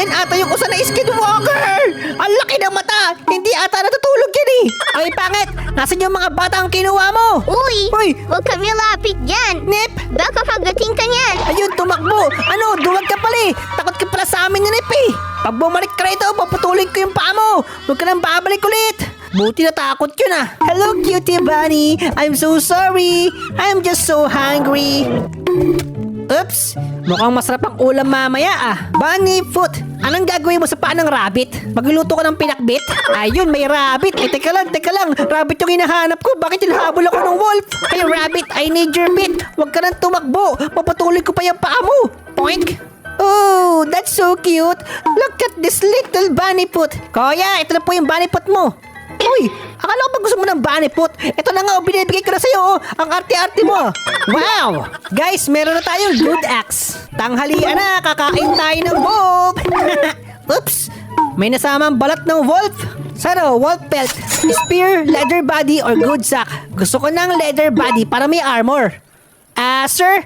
Yan ata yung usa na skinwalker! Ang laki ng mata! Hindi ata natutulog yan eh! Ay, pangit! Nasaan yung mga batang kinuha mo? Uy! Uy! Huwag kami lapit dyan! Nip! Baka pagdating ka niyan! Ayun, tumakbo! Ano, duwag ka pala eh! Takot ka pala sa amin ni Nip eh! Pag bumalik ka rito, paputulin ko yung paa mo! Huwag ka nang babalik ulit! Buti natakot yun ah! Hello, cutie bunny! I'm so sorry! I'm just so hungry! Oops! Mukhang masarap ang ulam mamaya ah! Bunny foot! Anong gagawin mo sa paa ng rabbit? Magluluto ka ng pinakbit? Ayun, may rabbit! Eh, teka lang! Rabbit yung hinahanap ko! Bakit hinahabol ako ng wolf? Hey, rabbit! I need your bit! Huwag ka nang tumakbo! Papatuloy ko pa yung paa mo! Poink! Oh, that's so cute! Look at this little bunny foot! Kuya, ito na po yung bunny foot mo! Uy, akala ko ba gusto mo ng bunny foot? Ito na nga, binibigay ko na sa'yo, ang arte-arte mo. Wow! Guys, meron na tayong good axe. Tanghalian na, kakain tayo ng wolf. Oops, may nasamang balat ng wolf. Saro, wolf pelt, spear, leather body, or good sack. Gusto ko ng leather body para may armor. Sir,